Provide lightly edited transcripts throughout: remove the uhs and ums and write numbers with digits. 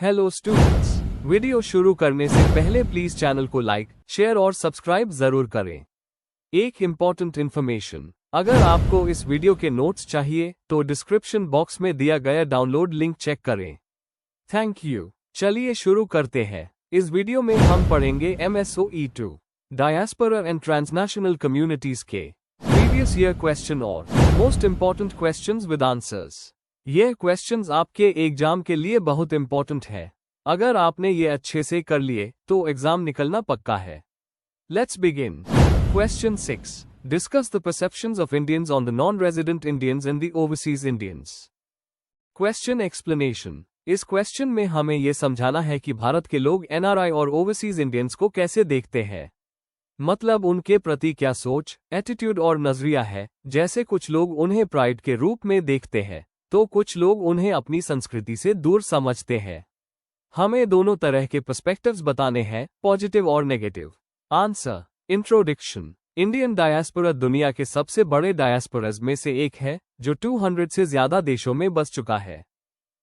Hello students, video शुरू करने से पहले प्लीज चैनल को लाइक, शेयर और सब्सक्राइब जरूर करें। एक इम्पॉर्टेंट इन्फॉर्मेशन, अगर आपको इस वीडियो के नोट्स चाहिए तो डिस्क्रिप्शन बॉक्स में दिया गया डाउनलोड लिंक चेक करें। Thank you. चलिए शुरू करते हैं। इस वीडियो में हम पढ़ेंगे MSOE2 diaspora and transnational communities के प्रीवियस ईयर क्वेश्चन और most important questions with answers. ये क्वेश्चंस आपके एग्जाम के लिए बहुत इम्पोर्टेंट है। अगर आपने ये अच्छे से कर लिए तो एग्जाम निकलना पक्का है। Let's begin. Question 6, discuss the perceptions of Indians on the non resident Indians and the overseas Indians. Question explanation. इस क्वेश्चन में हमें यह समझाना है कि भारत के लोग NRI और ओवरसीज इंडियंस को कैसे देखते हैं, मतलब उनके प्रति क्या सोच, एटीट्यूड और नजरिया है। जैसे कुछ लोग उन्हें प्राइड के रूप में देखते हैं तो कुछ लोग उन्हें अपनी संस्कृति से दूर समझते हैं। हमें दोनों तरह के पर्सपेक्टिव्स बताने हैं, पॉजिटिव और negative. Answer. Introduction. Indian diaspora दुनिया के सबसे बड़े डायस्पोराज में से एक है जो 200 से ज्यादा देशों में बस चुका है।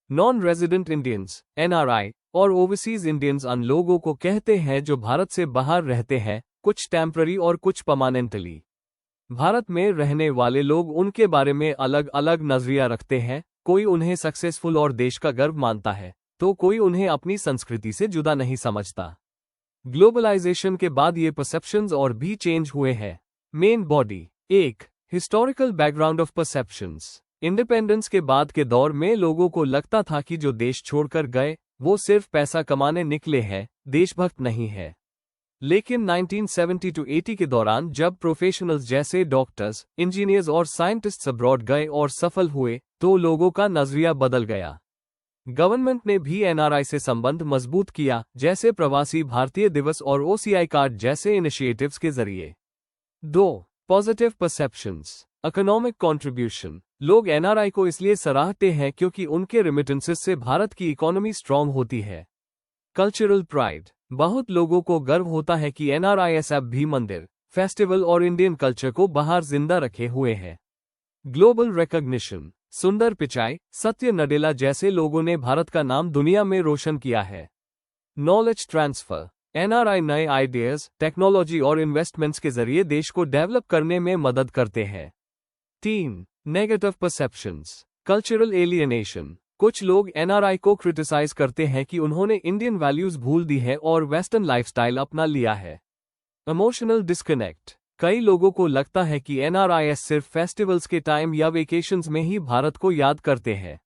नॉन रेजिडेंट इंडियंस NRI और ओवरसीज इंडियंस उन लोगों को कहते हैं जो भारत से बाहर रहते हैं, कुछ टेम्पररी और कुछ परमानेंटली। भारत में रहने वाले लोग उनके बारे में अलग अलग नजरिया रखते हैं। कोई उन्हें सक्सेसफुल और देश का गर्व मानता है तो कोई उन्हें अपनी संस्कृति से जुदा नहीं समझता। ग्लोबलाइजेशन के बाद ये परसेप्शंस और भी चेंज हुए हैं। Main body. 1. Historical background of perceptions. Independence के बाद के दौर में लोगों को लगता था कि जो देश छोड़कर गए वो सिर्फ पैसा कमाने निकले हैं, देशभक्त नहीं है। लेकिन 1970 to 80 के दौरान जब प्रोफेशनल्स जैसे डॉक्टर्स, इंजीनियर्स और साइंटिस्ट्स अब्रॉड गए और सफल हुए तो लोगों का नजरिया बदल गया। गवर्नमेंट ने भी NRI से संबंध मजबूत किया, जैसे प्रवासी भारतीय दिवस और OCI कार्ड जैसे इनिशिएटिव्स के जरिए। 2. Positive perceptions. Economic contribution. लोग NRI को इसलिए सराहते हैं क्योंकि उनके रेमिटेंसेस से भारत की इकोनॉमी स्ट्रांग होती है। Cultural pride. बहुत लोगों को गर्व होता है कि NRIs अब भी मंदिर, फेस्टिवल और इंडियन कल्चर को बाहर जिंदा रखे हुए हैं। Global recognition. सुंदर पिचाई, सत्य नडेला जैसे लोगों ने भारत का नाम दुनिया में रोशन किया है। Knowledge transfer. NRI नए आइडियाज, टेक्नोलॉजी और इन्वेस्टमेंट्स के जरिए देश को डेवलप करने में मदद करते हैं। 3. Negative perceptions. Cultural alienation. कुछ लोग NRI को क्रिटिसाइज करते हैं कि उन्होंने इंडियन वैल्यूज भूल दी है और वेस्टर्न लाइफस्टाइल अपना लिया है। Emotional disconnect. कई लोगों को लगता है कि NRIs सिर्फ फेस्टिवल्स के टाइम या वेकेशंस में ही भारत को याद करते हैं।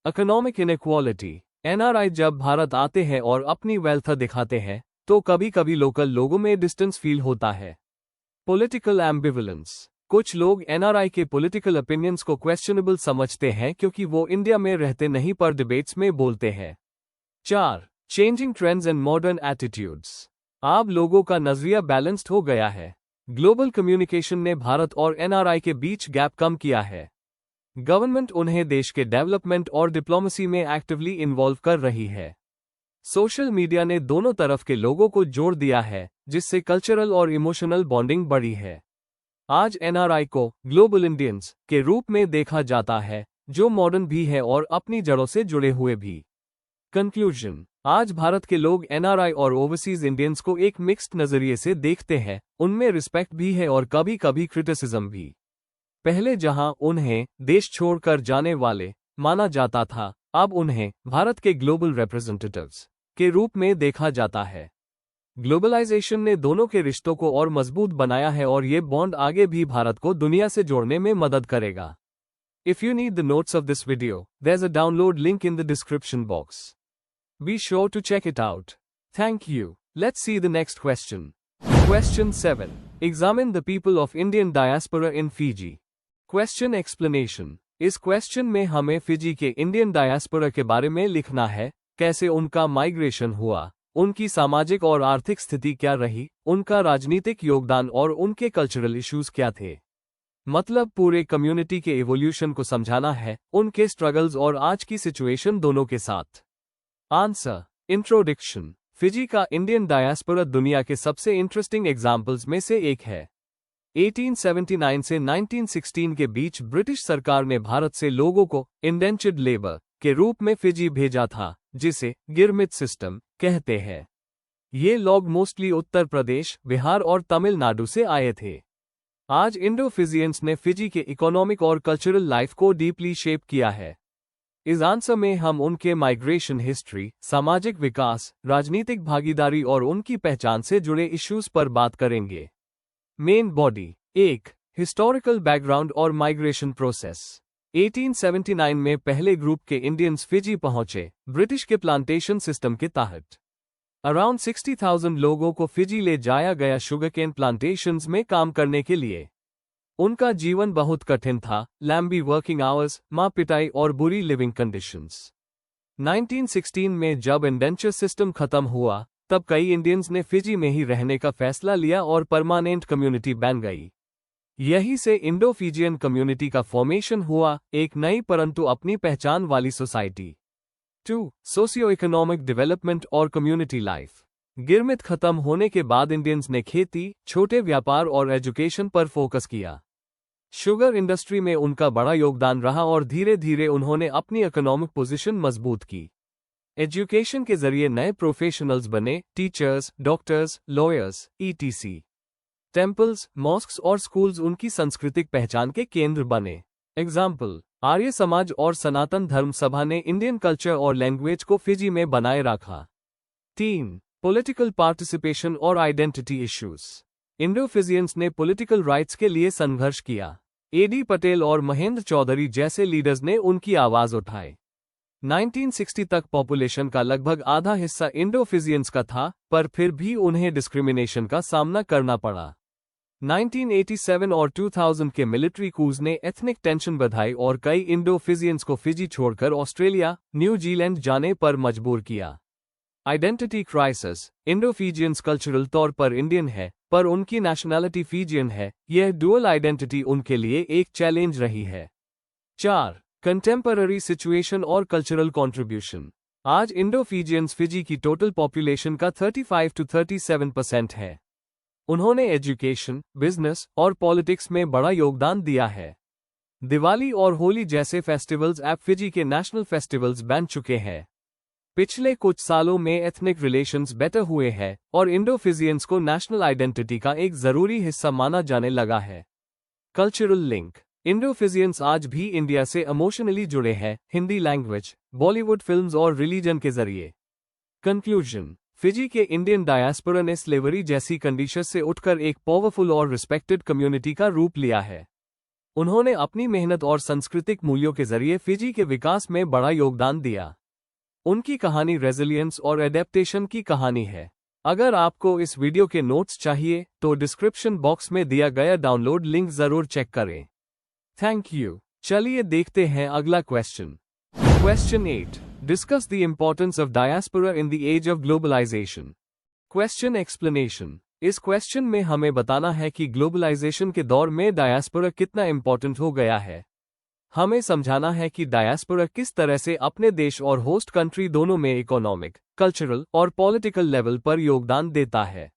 Economic inequality. NRI जब भारत आते हैं और अपनी वेल्थ दिखाते हैं तो कभी कभी लोकल लोगों में डिस्टेंस फील होता है। पॉलिटिकल एम्बिवलेंस। कुछ लोग NRI के पॉलिटिकल ओपिनियंस को क्वेश्चनेबल समझते हैं क्योंकि वो इंडिया में रहते नहीं पर डिबेट्स में बोलते हैं। 4. Changing trends and modern attitudes. अब लोगों का नजरिया बैलेंस्ड हो गया है। ग्लोबल कम्युनिकेशन ने भारत और NRI के बीच गैप कम किया है। गवर्नमेंट उन्हें देश के डेवलपमेंट और डिप्लोमेसी में एक्टिवली इन्वॉल्व कर रही है। सोशल मीडिया ने दोनों तरफ के लोगों को जोड़ दिया है, जिससे कल्चरल और इमोशनल बॉन्डिंग बढ़ी है। आज NRI को ग्लोबल इंडियंस के रूप में देखा जाता है, जो मॉडर्न भी है और अपनी जड़ों से जुड़े हुए भी। कंक्लूजन। आज भारत के लोग NRI और ओवरसीज इंडियंस को एक मिक्स्ड नजरिए से देखते हैं। उनमें रिस्पेक्ट भी है और कभी कभी क्रिटिसिज्म भी। पहले जहां उन्हें देश छोड़कर जाने वाले माना जाता था, अब उन्हें भारत के ग्लोबल रिप्रेजेंटेटिव्स के रूप में देखा जाता है। ग्लोबलाइजेशन ने दोनों के रिश्तों को और मजबूत बनाया है और ये बॉन्ड आगे भी भारत को दुनिया से जोड़ने में मदद करेगा। If you need the notes of this video, there is a download link in the description box. Be sure to check it out. Thank you. Let's see the next question. Question 7. Examine the people of Indian diaspora in Fiji. Question explanation. इस question में हमें Fiji के Indian diaspora के बारे में लिखना है। कैसे उनका माइग्रेशन हुआ, उनकी सामाजिक और आर्थिक स्थिति क्या रही, उनका राजनीतिक योगदान और उनके कल्चरल इश्यूज क्या थे। मतलब पूरे कम्युनिटी के इवोल्यूशन को समझाना है, उनके स्ट्रगल्स और आज की सिचुएशन दोनों के साथ। आंसर। इंट्रोडक्शन। फिजी का इंडियन डायस्पोरा दुनिया के सबसे इंटरेस्टिंग एग्जाम्पल्स में से एक है। 1879 से 1916 के बीच ब्रिटिश सरकार ने भारत से लोगों को इंडेंचर्ड लेबर के रूप में फिजी भेजा था, जिसे गिरमित सिस्टम कहते हैं। ये लोग मोस्टली उत्तर प्रदेश, बिहार और तमिलनाडु से आए थे। आज इंडो-फिजियंस ने फिजी के इकोनॉमिक और कल्चरल लाइफ को डीपली शेप किया है। इस आंसर में हम उनके माइग्रेशन हिस्ट्री, सामाजिक विकास, राजनीतिक भागीदारी और उनकी पहचान से जुड़े इश्यूज पर बात करेंगे। Main body. 1. हिस्टोरिकल बैकग्राउंड और माइग्रेशन प्रोसेस। 1879 में पहले ग्रुप के इंडियंस फिजी पहुंचे, ब्रिटिश के प्लांटेशन सिस्टम के तहत। अराउंड 60,000 लोगों को फिजी ले जाया गया शुगरकेन प्लांटेशंस में काम करने के लिए। उनका जीवन बहुत कठिन था, लंबी वर्किंग आवर्स, मार पिटाई और बुरी लिविंग कंडीशंस। 1916 में जब इंडेंचर सिस्टम खत्म हुआ, तब कई इंडियंस ने फिजी में ही रहने का फैसला लिया और परमानेंट कम्युनिटी बन गई। यही से इंडो फिजियन कम्युनिटी का फॉर्मेशन हुआ, एक नई परंतु अपनी पहचान वाली सोसाइटी। 2. सोशियो इकोनॉमिक डेवलपमेंट और कम्युनिटी लाइफ। गिरमित खत्म होने के बाद इंडियंस ने खेती, छोटे व्यापार और एजुकेशन पर फोकस किया। शुगर इंडस्ट्री में उनका बड़ा योगदान रहा और धीरे धीरे उन्होंने अपनी इकोनॉमिक पोजीशन मजबूत की। एजुकेशन के जरिए नए प्रोफेशनल्स बने, teachers, doctors, lawyers, etc। Temples, mosques और स्कूल्स उनकी सांस्कृतिक पहचान के केंद्र बने। एग्जाम्पल, आर्य समाज और सनातन धर्म सभा ने इंडियन कल्चर और लैंग्वेज को फिजी में बनाए रखा। 3. पॉलिटिकल पार्टिसिपेशन और आइडेंटिटी इश्यूज। इंडो-फिजियंस ने पॉलिटिकल राइट्स के लिए संघर्ष किया। A.D. पटेल और महेंद्र चौधरी जैसे लीडर्स ने उनकी आवाज उठाई। 1960 तक पॉपुलेशन का लगभग आधा हिस्सा इंडो-फिजियंस का था, पर फिर भी उन्हें डिस्क्रिमिनेशन का सामना करना पड़ा। 1987 और 2000 के मिलिट्री कूज ने एथनिक टेंशन बढ़ाई और कई इंडो-फिजियंस को फिजी छोड़कर ऑस्ट्रेलिया, न्यूजीलैंड जाने पर मजबूर किया। Identity crisis. इंडो-फिजियंस कल्चरल तौर पर इंडियन है, पर उनकी नेशनैलिटी फिजियन है। यह डुअल आइडेंटिटी उनके लिए एक चैलेंज रही है। 4. कंटेम्पररी सिचुएशन और कल्चरल कंट्रीब्यूशन। आज इंडो-फिजियंस फिजी की टोटल पॉपुलेशन का 35 to 37% है। उन्होंने एजुकेशन, बिजनेस और पॉलिटिक्स में बड़ा योगदान दिया है। दिवाली और होली जैसे फेस्टिवल्स अब फिजी के नेशनल फेस्टिवल्स बन चुके हैं। पिछले कुछ सालों में एथनिक रिलेशंस बेटर हुए हैं और इंडो-फिजियंस को नेशनल आइडेंटिटी का एक जरूरी हिस्सा माना जाने लगा है। Cultural link. इंडो-फिजियंस आज भी इंडिया से इमोशनली जुड़े हैं, हिंदी लैंग्वेज, बॉलीवुड फिल्म्स और रिलीजन के जरिए। कंक्लूजन। फिजी के इंडियन डायस्पोरा ने स्लेवरी जैसी कंडीशन से उठकर एक पावरफुल और रिस्पेक्टेड कम्युनिटी का रूप लिया है। उन्होंने अपनी मेहनत और सांस्कृतिक मूल्यों के जरिए फिजी के विकास में बड़ा योगदान दिया। उनकी कहानी रेजिलियंस और एडेप्टेशन की कहानी है। अगर आपको इस वीडियो के नोट्स चाहिए तो डिस्क्रिप्शन बॉक्स में दिया गया डाउनलोड लिंक जरूर चेक करें। Thank you. चलिए देखते हैं अगला question. Question 8. Discuss the importance of diaspora in the age of globalization. Question explanation. इस क्वेश्चन में हमें बताना है कि ग्लोबलाइजेशन के दौर में डायस्पोरा कितना इंपॉर्टेंट हो गया है। हमें समझाना है कि डायस्पोरा किस तरह से अपने देश और होस्ट कंट्री दोनों में इकोनॉमिक, कल्चरल और पॉलिटिकल लेवल पर योगदान देता है।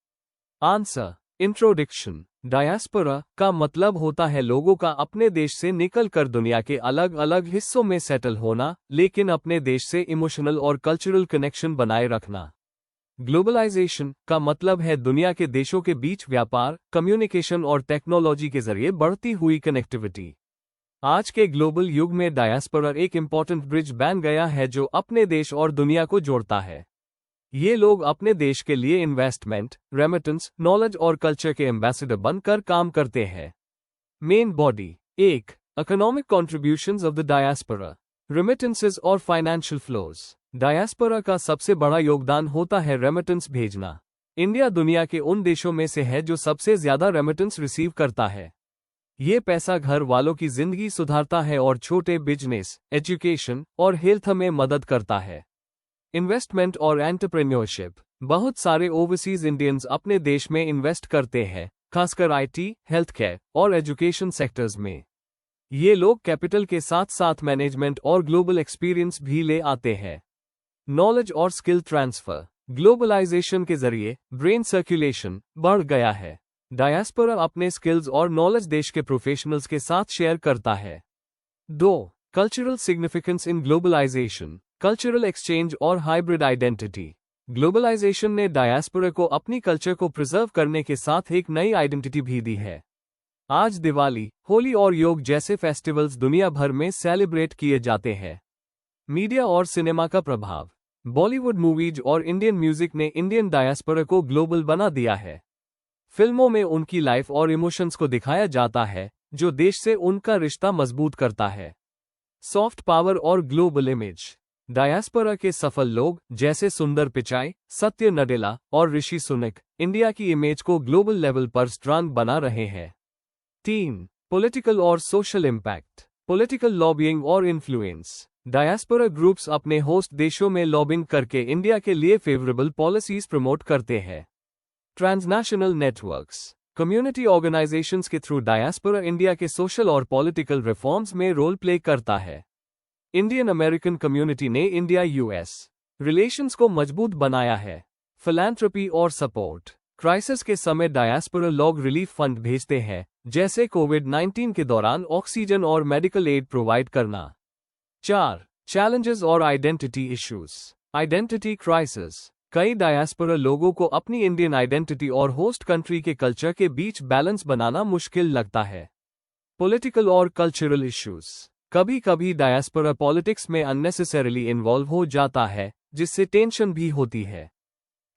आंसर। इंट्रोडक्शन। डायस्पोरा का मतलब होता है लोगों का अपने देश से निकलकर दुनिया के अलग अलग हिस्सों में सेटल होना, लेकिन अपने देश से इमोशनल और कल्चरल कनेक्शन बनाए रखना। ग्लोबलाइजेशन का मतलब है दुनिया के देशों के बीच व्यापार, कम्युनिकेशन और टेक्नोलॉजी के जरिए बढ़ती हुई कनेक्टिविटी। आज के ग्लोबल युग में डायस्पोरा एक इम्पॉर्टेंट ब्रिज बन गया है जो अपने देश और दुनिया को जोड़ता है। ये लोग अपने देश के लिए इन्वेस्टमेंट, रेमिटेंस, नॉलेज और कल्चर के एम्बेसडर बनकर काम करते हैं। Main body. 1. Economic contributions of the diaspora. Remittances और फाइनेंशियल फ्लोज। डायस्पोरा का सबसे बड़ा योगदान होता है रेमिटेंस भेजना। इंडिया दुनिया के उन देशों में से है जो सबसे ज्यादा रेमिटेंस रिसीव करता है। ये पैसा घर वालों की जिंदगी सुधारता है और छोटे बिजनेस, एजुकेशन और हेल्थ में मदद करता है। इन्वेस्टमेंट और एंटरप्रेन्योरशिप। बहुत सारे ओवरसीज इंडियंस अपने देश में इन्वेस्ट करते हैं, खासकर आईटी, हेल्थ केयर और एजुकेशन सेक्टर्स में। ये लोग कैपिटल के साथ साथ मैनेजमेंट और ग्लोबल एक्सपीरियंस भी ले आते हैं। नॉलेज और स्किल ट्रांसफर। ग्लोबलाइजेशन के जरिए ब्रेन सर्कुलेशन बढ़ गया है। डायस्पोरा अपने स्किल्स और नॉलेज देश के प्रोफेशनल्स के साथ शेयर करता है। 2. Cultural significance in globalisation. Cultural exchange और हाइब्रिड आइडेंटिटी। ग्लोबलाइजेशन ने डायस्पोरा को अपनी कल्चर को प्रिजर्व करने के साथ एक नई आइडेंटिटी भी दी है। आज दिवाली, होली और योग जैसे फेस्टिवल्स दुनिया भर में सेलिब्रेट किए जाते हैं। मीडिया और सिनेमा का प्रभाव। बॉलीवुड मूवीज और इंडियन म्यूजिक ने इंडियन डायस्पोरा को ग्लोबल बना दिया है। फिल्मों में उनकी लाइफ और इमोशंस को दिखाया जाता है, जो देश से उनका रिश्ता मजबूत करता है। सॉफ्ट पावर और ग्लोबल इमेज। डायस्पोरा के सफल लोग जैसे सुंदर पिचाई, सत्य नडेला और ऋषि सुनक इंडिया की इमेज को ग्लोबल लेवल पर स्ट्रांग बना रहे हैं। 3. पॉलिटिकल और सोशल इम्पैक्ट। पॉलिटिकल लॉबिंग और इन्फ्लुएंस। डायस्पोरा ग्रुप्स अपने होस्ट देशों में लॉबिंग करके इंडिया के लिए फेवरेबल पॉलिसीज प्रमोट करते हैं। Transnational networks. कम्युनिटी ऑर्गेनाइजेशंस के थ्रू डायस्पोरा इंडिया के सोशल और पॉलिटिकल रिफॉर्म्स में रोल प्ले करता है। इंडियन अमेरिकन कम्युनिटी ने इंडिया यूएस रिलेशंस को मजबूत बनाया है। फिलैंथ्रोपी और सपोर्ट। क्राइसिस के समय डायस्पोरा लोग रिलीफ फंड भेजते हैं, जैसे कोविड-19 के दौरान ऑक्सीजन और मेडिकल एड प्रोवाइड करना। 4. चैलेंजेस और आइडेंटिटी इश्यूज। Identity crisis. कई डायस्पोरा लोगों को अपनी इंडियन आइडेंटिटी और होस्ट कंट्री के कल्चर के बीच बैलेंस बनाना मुश्किल लगता है। पॉलिटिकल और कल्चरल इश्यूज। कभी कभी डायस्पोरा पॉलिटिक्स में अननेसेसरीली इन्वॉल्व हो जाता है, जिससे टेंशन भी होती है।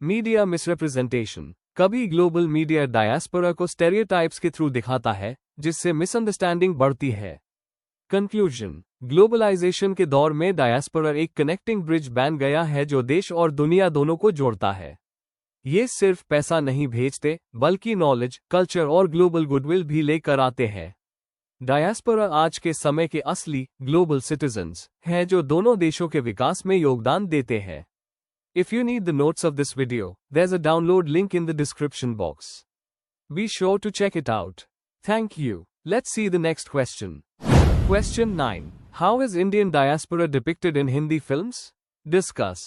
Media misrepresentation. कभी ग्लोबल मीडिया डायस्पोरा को स्टेरियोटाइप्स के थ्रू दिखाता है, जिससे मिसअंडरस्टैंडिंग बढ़ती है। कंक्लूजन। ग्लोबलाइजेशन के दौर में डायस्पोरा एक कनेक्टिंग ब्रिज बन गया है जो देश और दुनिया दोनों को जोड़ता है। ये सिर्फ पैसा नहीं भेजते, बल्कि नॉलेज, कल्चर और ग्लोबल गुडविल भी लेकर आते हैं। डायस्पोरा आज के समय के असली ग्लोबल सिटीजन्स हैं जो दोनों देशों के विकास में योगदान देते हैं। If you need the notes of this video, there's a download link in the description box. Be sure to check it out. Thank you. Let's see the next question. Question 9. How is Indian diaspora depicted in Hindi films? Discuss.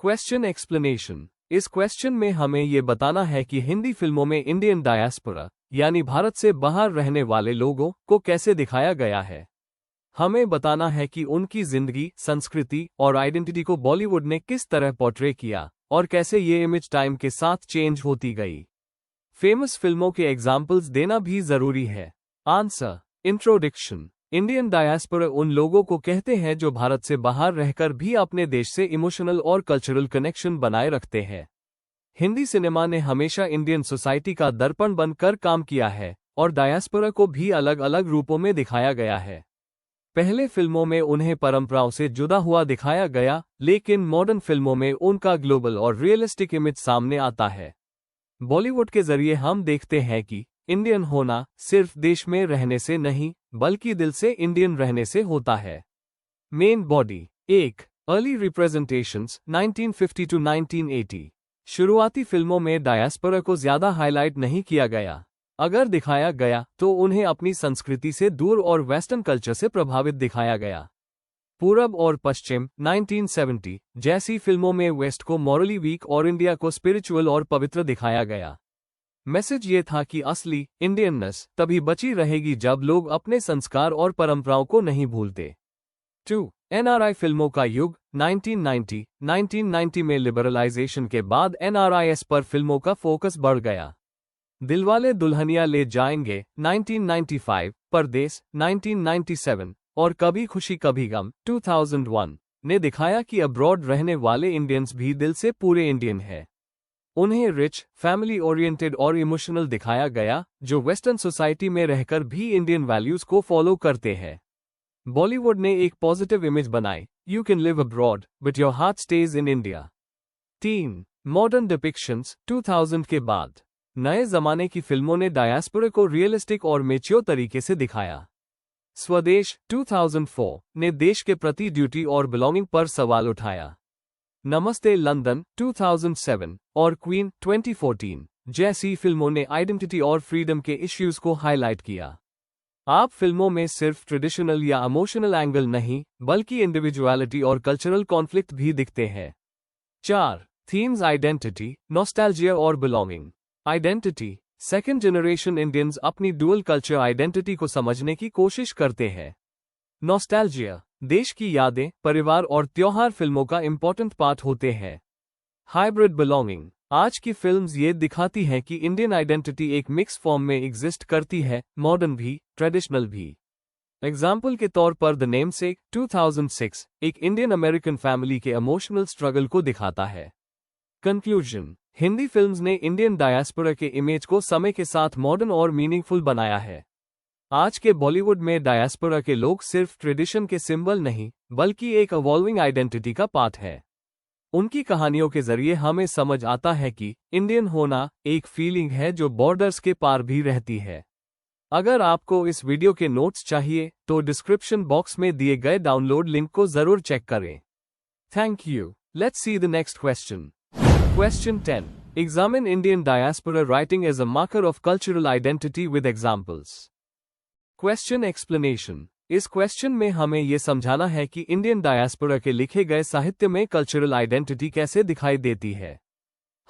Question explanation. इस question में हमें ये बताना है कि हिंदी फिल्मों में Indian diaspora यानी भारत से बाहर रहने वाले लोगों को कैसे दिखाया गया है। हमें बताना है कि उनकी जिंदगी, संस्कृति और आइडेंटिटी को बॉलीवुड ने किस तरह पोर्ट्रे किया और कैसे ये इमेज टाइम के साथ चेंज होती गई। फेमस फिल्मों के एग्जाम्पल्स देना भी जरूरी है। आंसर। इंट्रोडक्शन। इंडियन डायस्पोरा उन लोगों को कहते हैं जो भारत से बाहर रहकर भी अपने देश से इमोशनल और कल्चरल कनेक्शन बनाए रखते हैं। हिंदी सिनेमा ने हमेशा इंडियन सोसाइटी का दर्पण बनकर काम किया है और डायस्पोरा को भी अलग अलग रूपों में दिखाया गया है। पहले फिल्मों में उन्हें परंपराओं से जुदा हुआ दिखाया गया, लेकिन मॉडर्न फिल्मों में उनका ग्लोबल और रियलिस्टिक इमेज सामने आता है। बॉलीवुड के जरिए हम देखते हैं कि इंडियन होना सिर्फ देश में रहने से नहीं, बल्कि दिल से इंडियन रहने से होता है। Main body. 1. Early representations 1950 to 1980। शुरुआती फिल्मों में डायस्पोरा को ज्यादा हाईलाइट नहीं किया गया। अगर दिखाया गया तो उन्हें अपनी संस्कृति से दूर और वेस्टर्न कल्चर से प्रभावित दिखाया गया। पूरब और पश्चिम 1970 जैसी फिल्मों में वेस्ट को मॉरली वीक और इंडिया को स्पिरिचुअल और पवित्र दिखाया गया। मैसेज ये था कि असली इंडियननेस तभी बची रहेगी जब लोग अपने संस्कार और परंपराओं को नहीं भूलते। 2. एनआरआई फिल्मों का युग 1990 में लिबरलाइजेशन के बाद एनआरआईएस पर फिल्मों का फोकस बढ़ गया। दिलवाले दुल्हनिया ले जाएंगे 1995, परदेस 1997 और कभी खुशी कभी गम 2001 ने दिखाया कि अब्रॉड रहने वाले इंडियंस भी दिल से पूरे इंडियन हैं। उन्हें रिच, फैमिली ओरिएंटेड और इमोशनल दिखाया गया, जो वेस्टर्न सोसाइटी में रहकर भी इंडियन वैल्यूज को फॉलो करते हैं। बॉलीवुड ने एक पॉजिटिव इमेज बनाई, you can live abroad but your heart stage in India. 3. Modern depictions 2000 के बाद नए जमाने की फिल्मों ने डायस्पोरा को रियलिस्टिक और मैच्योर तरीके से दिखाया। स्वदेश 2004 ने देश के प्रति ड्यूटी और बिलोंगिंग पर सवाल उठाया। नमस्ते लंदन 2007 और क्वीन 2014 जैसी फिल्मों ने आइडेंटिटी और फ्रीडम के इश्यूज को हाईलाइट किया। आप फिल्मों में सिर्फ ट्रेडिशनल या इमोशनल एंगल नहीं, बल्कि इंडिविजुअलिटी और कल्चरल कॉन्फ्लिक्ट भी दिखते हैं। 4. थीम्स आइडेंटिटी, नॉस्टैल्जिया और belonging. Identity. Second generation Indians अपनी डुअल कल्चर आइडेंटिटी को समझने की कोशिश करते हैं। नॉस्टैल्जिया। देश की यादें, परिवार और त्योहार फिल्मों का इम्पोर्टेंट पार्ट होते हैं। Hybrid belonging. आज की फिल्म्स ये दिखाती हैं कि इंडियन आइडेंटिटी एक मिक्स फॉर्म में एग्जिस्ट करती है, मॉडर्न भी, ट्रेडिशनल भी। एग्जाम्पल के तौर पर द नेमसेक 2006 एक इंडियन अमेरिकन फैमिली के इमोशनल स्ट्रगल को दिखाता है। कंक्लूजन। हिंदी फिल्म्स ने इंडियन डायस्पोरा के इमेज को समय के साथ मॉडर्न और मीनिंगफुल बनाया है। आज के बॉलीवुड में डायस्पोरा के लोग सिर्फ ट्रेडिशन के सिंबल नहीं, बल्कि एक इवॉल्विंग आइडेंटिटी का पार्ट है। उनकी कहानियों के जरिए हमें समझ आता है कि इंडियन होना एक फीलिंग है जो बॉर्डर्स के पार भी रहती है। अगर आपको इस वीडियो के नोट्स चाहिए तो डिस्क्रिप्शन बॉक्स में दिए गए डाउनलोड लिंक को जरूर चेक करें। Thank you. Let's see the next question. Question 10. Examine Indian diaspora writing as a marker of cultural identity with examples. Question explanation. इस क्वेश्चन में हमें ये समझाना है कि इंडियन डायस्पोरा के लिखे गए साहित्य में कल्चरल आइडेंटिटी कैसे दिखाई देती है।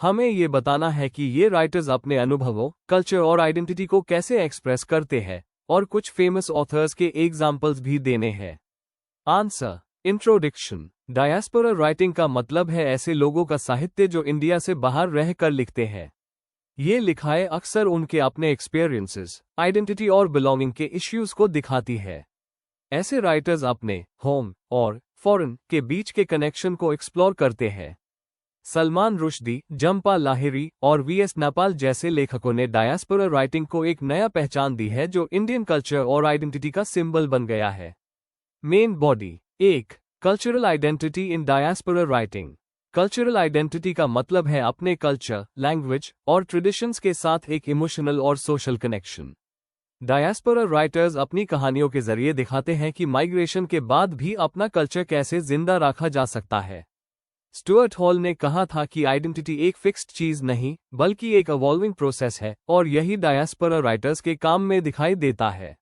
हमें ये बताना है कि ये राइटर्स अपने अनुभवों, कल्चर और आइडेंटिटी को कैसे एक्सप्रेस करते हैं, और कुछ फेमस ऑथर्स के एग्जाम्पल्स भी देने हैं। आंसर। इंट्रोडक्शन। डायस्पोरा राइटिंग का मतलब है ऐसे लोगों का साहित्य जो इंडिया से बाहर रहकर लिखते हैं। ये लिखाएं अक्सर उनके अपने एक्सपीरियंसेस, आइडेंटिटी और बिलोंगिंग के इश्यूज को दिखाती है। ऐसे राइटर्स अपने होम और फॉरेन के बीच के कनेक्शन को एक्सप्लोर करते हैं। सलमान रुश्दी, जंपा लाहिरी और वीएस नैपाल जैसे लेखकों ने डायस्पोरा राइटिंग को एक नया पहचान दी है जो इंडियन कल्चर और आइडेंटिटी का सिंबल बन गया है। Main body. 1. Cultural identity in diaspora writing. Cultural identity का मतलब है अपने कल्चर, लैंग्वेज और ट्रेडिशंस के साथ एक इमोशनल और सोशल कनेक्शन। डायस्पोरा राइटर्स अपनी कहानियों के जरिए दिखाते हैं कि माइग्रेशन के बाद भी अपना कल्चर कैसे जिंदा रखा जा सकता है। स्टुअर्ट हॉल ने कहा था कि आइडेंटिटी एक फिक्स्ड चीज नहीं, बल्कि एक इवॉल्विंग प्रोसेस है, और यही डायस्पोरा राइटर्स के काम में दिखाई देता है।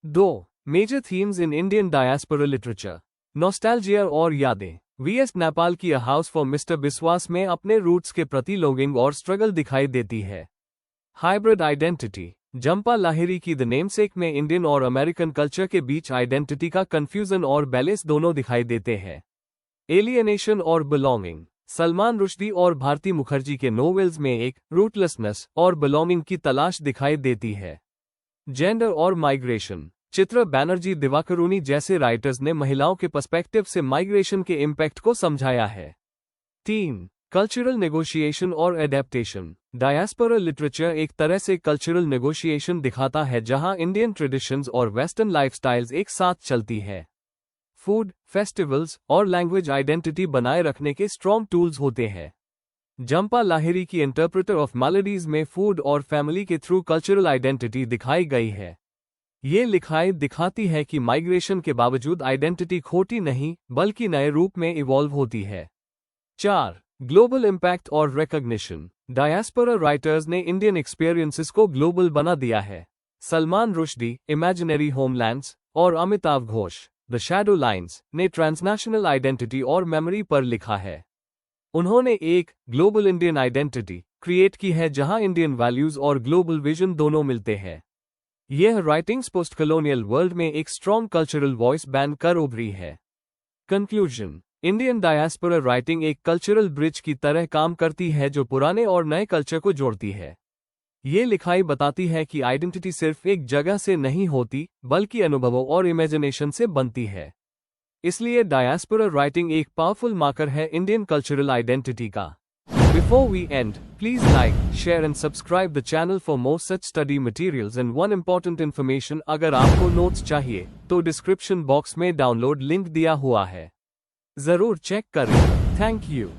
2. Major themes in Indian diaspora literature. Nostalgia और यादें। वीएस नैपाल की a house for mister Biswas में अपने रूट्स के प्रति लॉन्गिंग और स्ट्रगल दिखाई देती है। Hybrid identity. जंपा लाहिरी की द नेमसेक में इंडियन और अमेरिकन कल्चर के बीच आइडेंटिटी का कंफ्यूजन और बैलेंस दोनों दिखाई देते हैं। एलियनेशन और बिलोंगिंग। सलमान रुश्दी और भारती मुखर्जी के नोवेल्स में एक रूटलेसनेस और बिलोंगिंग की तलाश दिखाई देती है। जेंडर और माइग्रेशन। चित्रा बनर्जी, दिवाकरुणी जैसे राइटर्स ने महिलाओं के पर्सपेक्टिव से माइग्रेशन के इम्पैक्ट को समझाया है। 3. कल्चरल नेगोशिएशन और एडेप्टेशन। डायस्पोरा लिटरेचर एक तरह से कल्चरल नेगोशिएशन दिखाता है जहां इंडियन ट्रेडिशंस और वेस्टर्न लाइफस्टाइल्स एक साथ चलती है। फूड, फेस्टिवल्स और लैंग्वेज आइडेंटिटी बनाए रखने के स्ट्रॉन्ग टूल्स होते हैं। जंपा लाहिरी की इंटरप्रेटर ऑफ मेलोडीज में फूड और फैमिली के थ्रू कल्चरल आइडेंटिटी दिखाई गई है। ये लिखाई दिखाती है कि माइग्रेशन के बावजूद आइडेंटिटी खोटी नहीं, बल्कि नए रूप में इवॉल्व होती है। 4. ग्लोबल इम्पैक्ट और रिकॉग्निशन। डायस्पोरा राइटर्स ने इंडियन एक्सपीरियंसेस को ग्लोबल बना दिया है। सलमान रुश्दी, इमेजिनरी होमलैंड्स और Amitabh Ghosh, the shadow lines ने ट्रांसनेशनल आइडेंटिटी और मेमोरी पर लिखा है। उन्होंने एक ग्लोबल इंडियन आइडेंटिटी क्रिएट की है जहां इंडियन वैल्यूज और ग्लोबल विजन दोनों मिलते हैं। यह राइटिंग्स पोस्ट कॉलोनियल वर्ल्ड में एक स्ट्रॉन्ग कल्चरल वॉइस बैन कर उभरी है। कंक्लूजन। इंडियन डायस्पोरा राइटिंग एक कल्चरल ब्रिज की तरह काम करती है जो पुराने और नए कल्चर को जोड़ती है। ये लिखाई बताती है कि आइडेंटिटी सिर्फ एक जगह से नहीं होती, बल्कि अनुभवों और इमेजिनेशन से बनती है। इसलिए डायस्पोरा राइटिंग एक पावरफुल मार्कर है इंडियन कल्चरल आइडेंटिटी का। Before we end, please like, share and subscribe the channel for more such study materials and one important information अगर आपको नोट्स चाहिए तो डिस्क्रिप्शन बॉक्स में डाउनलोड लिंक दिया हुआ है, जरूर चेक करें। Thank you.